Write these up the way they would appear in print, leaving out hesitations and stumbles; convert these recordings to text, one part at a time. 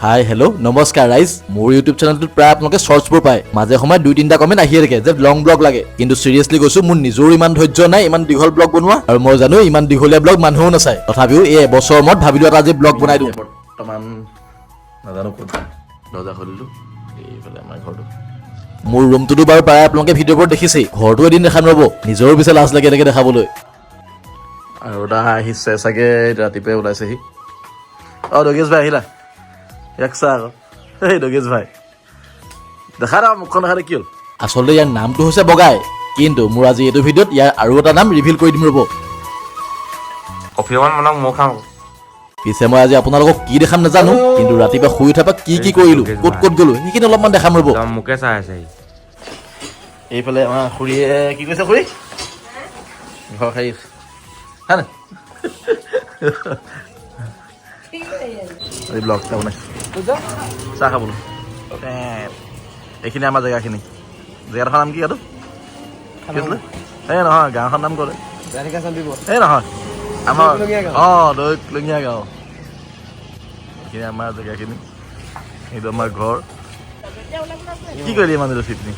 hi hello' নমস্কাৰ ৰাইজ মোৰ ইউটিউব চেনেলটোত প্ৰায় আপোনালোকে শৰ্টছবোৰ পায় মাজে সময়ে 2-3টা কমেণ্ট আহিয়ে থাকে যে লং ব্লগ লাগে কিন্তু চিৰিয়াছলি কৈছো মোৰ নিজৰ ইমান ধৈৰ্য নাই ইমান দীঘল ব্লগ বনোৱা আৰু মই জানো ইমান দীঘলীয়া ব্লগ মানুহও নাচায় তথাপিও এই এবছৰ মত ভাবিলো এটা আজি ব্লগ বনাই দিওঁ বৰ্তমান নাজানো ক'ত দৰ্জা খুলিলো এইফালে আমাৰ ঘৰটো মোৰ ৰুমটোতো বাৰু প্ৰায় আপোনালোকে ভিডিঅ'বোৰ দেখিছেই ঘৰটো এদিন দেখাম ৰ'ব নিজৰো পিছে লাজ লাগে এনেকৈ দেখাবলৈ আৰু এটা আহিছে চাগে ৰাতিপুৱাই ওলাইছেহি দগেশ ভাই আহিলা এক চাহ আকৌ এই দগেশ ভাই দেখা না মুখখন দেখালে কি হ'ল আচলতে ইয়াৰ নামটো হৈছে বগাই কিন্তু মোৰ আজি এইটো ভিডিঅ'ত ইয়াৰ আৰু এটা নাম ৰিভিল কৰি দিম ৰ'ব কফি অকণ বনাম মই খাওঁ পিছে মই আজি আপোনালোকক কি দেখাম নাজানো কিন্তু ৰাতিপুৱা শুই উঠাৰ পৰা কি কৰিলো ক'ত গ'লো সেইখিনি অলপমান দেখাম ৰ'ব মোকে চাই আছে এইফালে আমাৰ খুৰীয়ে কি কৈছে খুৰী ঘৰ খাই হা না এই ব্লগ বনাইছোঁ চাহ খাবলৈ এইখিনি আমাৰ জেগাডোখৰ নাম কি আৰু এই নহয় গাঁওখন নাম ক'লে এই নহয় আমাৰ দৈলঙীয়া গাঁও এইখিনি আমাৰ জেগাখিনি এইটো আমাৰ ঘৰ কি কৰিলি মানুহটো ফিটনি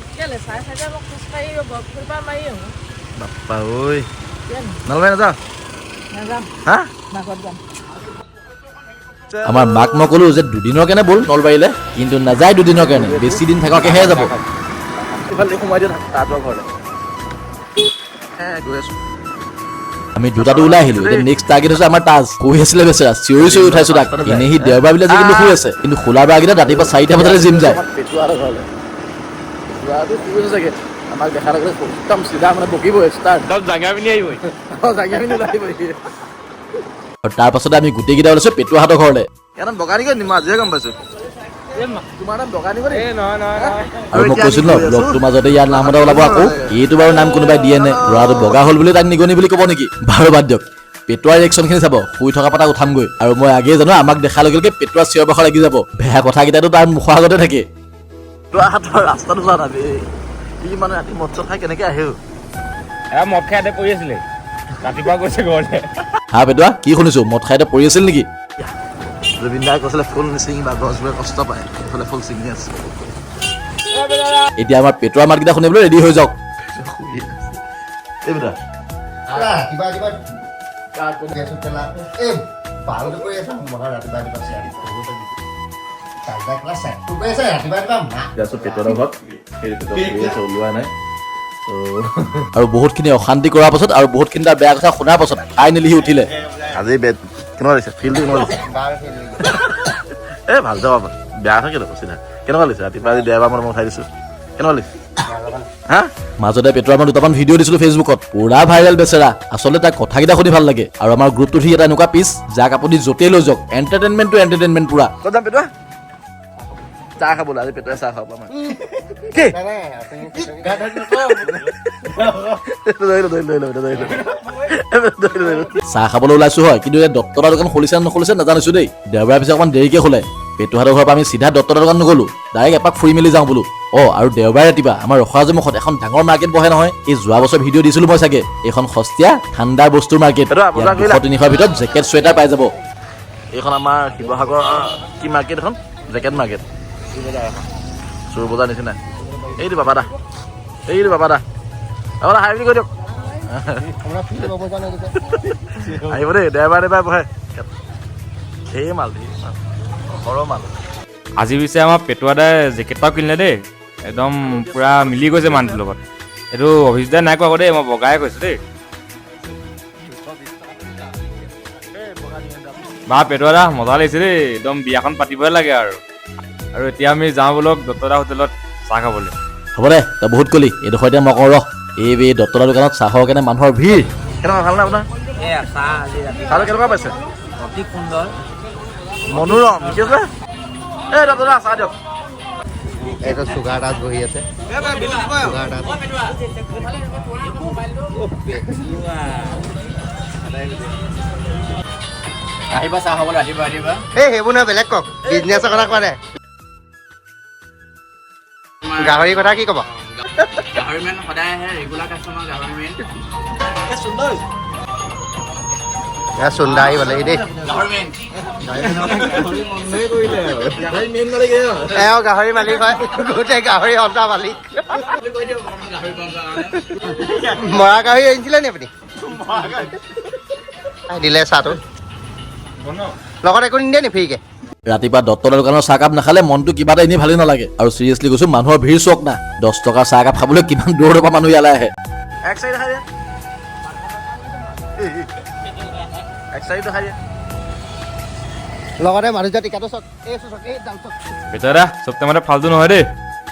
বাপ্পা ঐ নলবাৰী নাযাওঁ হা আমাৰ মাক মই ক'লো যে দুদিনৰ কাৰণে ব'ল নলবাৰীলৈ কিন্তু নাযায় দুদিনৰ কাৰণে বেছি দিন থকাকেহে যাব সোমাই দিওঁ তাঁতৰ ঘৰলৈ গৈ আছোঁ আমি দুটাটো ওলাই আহিলো এতিয়া নেক্সট টাৰ্গেট হৈছে আমাৰ তাজ কৈ আছিলে বেচেৰা চিঞৰি উঠাইছো তাক এনেই সি দেওবাৰ বিলাক কিন্তু শুই আছে কিন্তু খোলা বাৰ কেইটা ৰাতিপুৱা 4টা বজালৈ জিম যায় আমাক দেখা লাগিলে একদম চিধা মানে বকিবই আৰু তাৰ পাছতে আমি গোটেইকেইটা ওলাইছো পেটুৱাহঁতৰ ঘৰলৈ ইয়াৰ বগা নিকি নিমা আজিহে গম পাইছো আৰু মই কৈছিলো ন ব্লগটোৰ মাজতে ইয়াৰ নাম এটা ওলাব আকৌ এইটো বাৰু নাম কোনোবাই দিয়ে নে ল'ৰাটো বগা হ'ল বুলি তাক নিগনি বুলি ক'ব নেকি বাৰু বাদ দিয়ক পেটুৱাৰ ৰিয়েকশ্যনখিনি চাব শুই থকা পাতা উঠামগৈ আৰু মই আগেয়ে জানো আমাক দেখাৰ লগে লগে পেটুৱাৰ চিঞৰ বাখৰ লাগি যাব বেয়া কথাকেইটাতো তাৰ মুখৰ আগতে থাকে ৰাস্তাটো যোৱা নাবি ই মানে ৰাতি মদ চদ খাই কেনেকে আহে মদ খাই পৰি আছিলে ৰাতিপুৱা গৈছে ঘৰলে হা পেটুৱা কি শুনিছো মদ খাই পৰি আছিল নেকি জুবিন দাই কৈছিলে ফুল নিচিঙিবা গছবোৰে কষ্ট পায় এইফালে ফুল ছিঙি আছে এতিয়া আমাৰ পেটুৱাৰ মাতকেইটা শুনিবলৈ ৰেডি হৈ যাওক আৰু বহুতখিনি অশান্তি কৰাৰ পাছত আৰু বহুতখিনি তাৰ বেয়া কথা শুনাৰ পাছত ফাইনেলি সি উঠিলে আজি কেনেকুৱা লাগিছে ফিল্ডটো কেনেকুৱা লাগিছে ভাল যাব বেয়া থাকে চিধা কেনেকুৱা লাগিছে ৰাতিপুৱা আজি দেওবাৰ মই উঠাই দিছো কেনেকুৱা লাগিছে হা মাজতে পেটুৱাৰ মই দুটামান ভিডিঅ' দিছিলো ফেচবুকত পুৰা ভাইৰেল বেচেৰা আচলতে তাৰ কথাকেইটা শুনি ভাল লাগে আৰু আমাৰ গ্ৰুপটোত সি এটা এনেকুৱা পিচ যাক আপুনি য'তেই লৈ যাওক এণ্টাৰটেইনমেণ্ট পুৰা ক'ত যাম পেটুৱা চাহ খাবলৈ আজি পেটুৱাই চাহ খাব আমাৰ চাহ খাবলৈ ওলাইছো হয় কিন্তু দত্তৰ দোকান খুলিছে নে নখুলিছে নাজানিছো দেই দেওবাৰ পিছত অকমান দেৰিকে খোলে পেটুহাতৰ ঘৰৰ পৰা আমি চিধা দত্তৰ দোকান নগলো ডাইৰেক্ট এপাক ফুৰি মেলি যাওঁ বোলো আৰু দেওবাৰে ৰাতিপুৱা আমাৰ ৰখোৱাজৰ মুখত এখন ডাঙৰ মাৰ্কেট বহে নহয় এই যোৱা বছৰ ভিডিঅ' দিছিলো মই চাগে এইখন সস্তীয়া ঠাণ্ডাৰ বস্তুৰ মাৰ্কেট 200-300 ভিতৰত জেকেট চুৱেটাৰ পাই যাব এইখন আমাৰ শিৱসাগৰ কি মাৰ্কেট এখন জেকেট মাৰ্কেট চোৰ বজাৰ নিচিনা এইটো বাবা দা হাই বুলি কৈ দিয়ক আহিব দেই দেওবাৰে বহে ধেৰ মাল সৰহ মাল আজি পিছে আমাৰ পেটুৱা দাই জেকেট এটাও কিনিলে দেই একদম পুৰা মিলি গৈছে মানুহটোৰ লগত এইটো অভিজিত দাই নাই কোৱা আকৌ দেই মই বগাই কৈছো দেই বা পেটুৱা দা মজা লাগিছে দেই একদম বিয়াখন পাতিবই লাগে আৰু এতিয়া আমি যাওঁ বোলক দত্তদা হোটেলত চাহ খাবলৈ হ'ব দে তই বহুত কলি এইডোখৰ এতিয়া মই কওঁ ৰহ এই দত্তদা দোকানত চাহৰ কাৰণে মানুহৰ ভিৰ কেনেকুৱা ভাল নে আপোনাৰ চাহ কেনেকুৱা পাইছে অতি সুন্দৰ মনোৰম কি আছে এই দত্তদা চাহ দিয়ক এইটো চুগাৰ দাঁত বহি আছে আহিবা চাহ খাবলৈ আহিবা এই সেইবোৰ নহয় বেলেগ কওক বিজনেছৰ কথা কোৱা নাই গাহৰি কথা কি ক'ব গাহৰি মেন সদায় আহে ৰেগুলাৰ কাষ্টমাৰ গাহৰি মেন সুন্দৰ চুন্দা আহিব লাগে দেই গাহৰি মালিক হয় গোটেই গাহৰি সন্তা মালিক মৰা গাহৰি আনিছিলে নি আপুনি দিলে চাহটো লগত একো নিদিয়ে নি ফ্ৰীকে ৰাতিপুৱা দত্তৰ দোকানৰ চাহকাপ নাখালে মনটো কিবা এটা এনেই ভালেই নালাগে আৰু চিৰিয়াছলি কৈছো মানুহৰ ভিৰ চক না 10 টকাৰ চাহকাপ খাবলৈ কিমান দূৰৰ পৰা মানুহ ইয়ালৈ আহে লগতে মানুহজা টিকাটো চক এই দাম চক পেটুৱাদা চব টাইমতে ফাল্টু নহয় দেই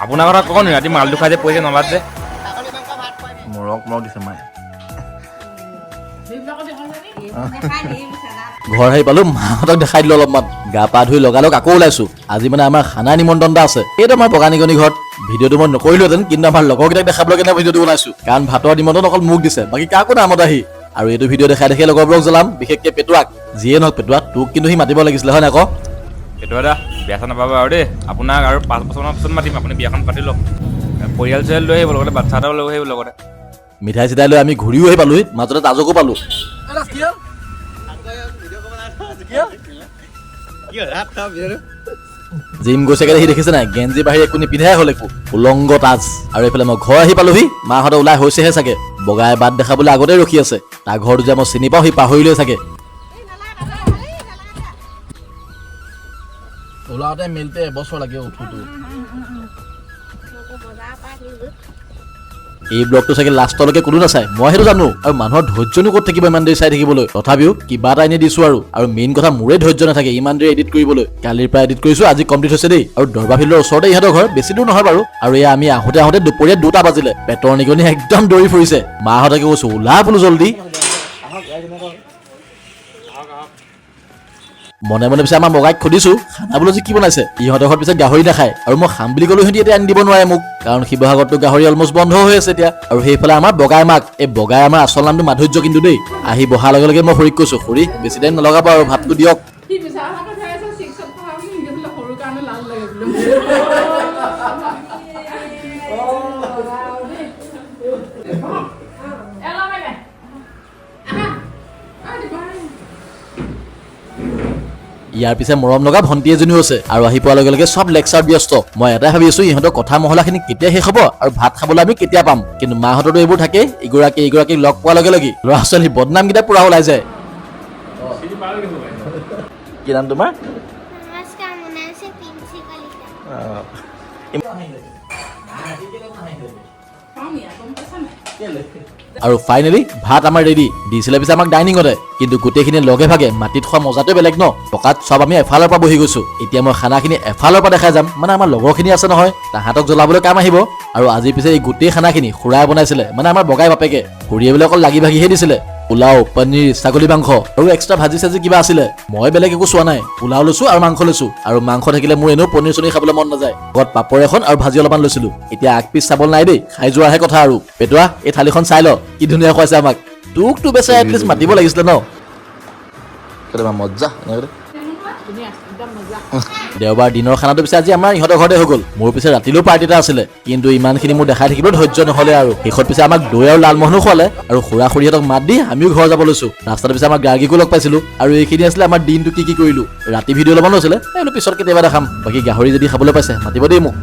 আপোনাৰ কথা কওঁ নি ৰাতি মালটো খাই যে পইচা নলাত যে মৰক দিছে মায়ে ঘৰ আহি পালো মাহঁতক দেখাই দিলো অলপমান গা পা ধুই লগালগ আকৌ ওলাইছো আজি মানে আমাৰ খানা নিমন্ত্ৰণ এটা আছে এইটো আমাৰ বগানিকনি ঘৰত ভিডিঅ'টো মই নকৰিলোহেঁতেন কিন্তু আমাৰ লগৰকেইটাক দেখাবলৈ কাৰণে ভিডিঅ'টো বনাইছো কাৰণ ভাতৰ নিমন্ত্ৰণ অকল মোক দিছে বাকী কাকো নামত আহি আৰু এইটো ভিডিঅ' দেখাই দেখি লগৰবোৰক জ্বলাম বিশেষকৈ পেটুৱাক যিয়ে নহওক পেটুৱা তোক কিন্তু সি মাতিব লাগিছিলে হয় নাই আকৌ পেটুৱাদা বেয়া চেয়া নাপাব আৰু দেই আপোনাক আৰু 5 বছৰমানৰ পিছত মাতিম আপুনি বিয়াখন পাতি লওক পৰিয়াল চৰিয়াল লৈ আহিব লগতে বাচ্ছা এটাও লৈ আহিব লগতে মিঠাই চিঠাই লৈ আমি ঘূৰিও আহি পালোহি মাজতে তাজকো পালো জিম গৈছে সি দেখিছে নাই গেঞ্জি বাহিৰে একো নিপিন্ধাই হ'ল একো উলংগ তাজ আৰু এইফালে মই ঘৰ আহি পালোহি মাহঁতে ওলাই হৈছেহে চাগে বগাই বাট দেখাবলৈ আগতে ৰখি আছে তাৰ ঘৰটো যে মই চিনি পাওঁ সি পাহৰিলে চাগে ওলাওঁতে মিলতে এবছৰ লাগে উঠোতো এই ব্লগটো চাগে লাষ্টলৈকে কোনো নাচায় মই সেইটো জানো আৰু মানুহৰ ধৈৰ্যনো ক'ত থাকিব ইমান দেৰি চাই থাকিবলৈ তথাপিও কিবা এটা এনেই দিছো আৰু মেইন কথা মোৰে ধৈৰ্য নাথাকে ইমান দেৰি এডিট কৰিবলৈ কালিৰ পৰা এডিট কৰিছো আজি কমপ্লিট হৈছে দেই আৰু দৰবা ফিল্ডৰ ওচৰতে ইহঁতৰ ঘৰ বেছি দূৰ নহয় বাৰু আৰু এয়া আমি আহোঁতে দুপৰীয়া 2টা বাজিলে পেটৰ নিগনি একদম দৌৰি ফুৰিছে মাহঁতকে কৈছো ওলা বোলো জল্দি মনে মনে পিছে আমাৰ বগাইক সুধিছো খানা বোলো যে কি বনাইছে ইহঁতৰ ঘৰত পিছে গাহৰি নাখায় আৰু মই খাম বুলি ক'লো সিহঁতি এতিয়া আনি দিব নোৱাৰে মোক কাৰণ শিৱসাগৰতো গাহৰি অলমষ্ট বন্ধ হৈ আছে এতিয়া আৰু সেইফালে আমাৰ বগাই মাক এই বগাই আমাৰ আচল নামটো মাধুৰ্য কিন্তু দেই আহি বহাৰ লগে লগে মই খুৰীক কৈছো খুৰী বেছি টাইম নলগাব আৰু ভাতটো দিয়ক ইয়াৰ পিছে মৰম লগা ভণ্টি এজনীও আছে আৰু আহি পোৱাৰ লগে লগে চব লেকচাৰ ব্যস্ত মই এটাই ভাবি আছো ইহঁতৰ কথা মহলাখিনি কেতিয়া শেষ হ'ব আৰু ভাত খাবলৈ আমি কেতিয়া পাম কিন্তু মাহঁতৰতো এইবোৰ থাকেই ইগৰাকীক লগ পোৱাৰ লগে লগে ল'ৰা ছোৱালী বদনামকেইটা পুৰা ওলাই যায় কি নাম তোমাৰ আৰু ফাইনেলি ভাত আমাৰ ৰেডি দিছিলে পিছে আমাক ডাইনিঙতে কিন্তু গোটেইখিনি লগে ভাগে মাটিত খোৱা মজাটোৱে বেলেগ ন টকাত চব আমি এফালৰ পৰা বহি গৈছো এতিয়া মই খানাখিনি এফালৰ পৰা দেখাই যাম মানে আমাৰ লগৰখিনি আছে নহয় তাহাঁতক জ্বলাবলৈ কাম আহিব আৰু আজি পিছে এই গোটেই খানাখিনি খুৰাই বনাইছিলে মানে আমাৰ বগাই বাপেকে খুৰীয়ে বোলে অকল লাগি ভাগিহে দিছিলে পোলাও পনীৰ ছাগলী মাংস আৰু এক্সট্ৰা ভাজি চাজি কিবা আছিলে মই বেলেগ একো চোৱা নাই পোলাও লৈছো আৰু মাংস লৈছো আৰু মাংস থাকিলে মোৰ এনেও পনীৰ চনীৰ খাবলৈ মন নাযায় ঘৰত পাপৰ এখন আৰু ভাজি অলপমান লৈছিলো এতিয়া আগ পিছ চাবলৈ নাই দেই খাই যোৱাৰহে কথা আৰু পেটুৱা এই থালিখন চাই ল কি ধুনীয়া খুৱাইছে আমাক তোকতো বেচাই এটলিষ্ট মাতিব লাগিছিলে ন মজ্জা দেওবাৰ দিনৰ খানাটো পিছে আজি আমাৰ ইহঁতৰ ঘৰতে হৈ গ'ল মোৰ পিছে ৰাতিলৈও পাৰ্টি এটা আছিলে কিন্তু ইমানখিনি মোৰ দেখাই থাকিবলৈ ধৈৰ্য নহ'লে আৰু শেষত পিছে আমাক দৈ আৰু লালমোহনো খোৱালে আৰু খুৰা খুৰীহঁতক মাত দি আমিও ঘৰ যাব লৈছো ৰাস্তাত পিছে আমাৰ গাৰ্গীকো লগ পাইছিলো আৰু এইখিনি আছিলে আমাৰ দিনটো কি কৰিলো ৰাতি ভিডিঅ' অলপমান লৈছিলে এইটো পিছত কেতিয়াবা দেখাম বাকী গাহৰি যদি খাবলৈ পাইছে মাতিব দেই মোক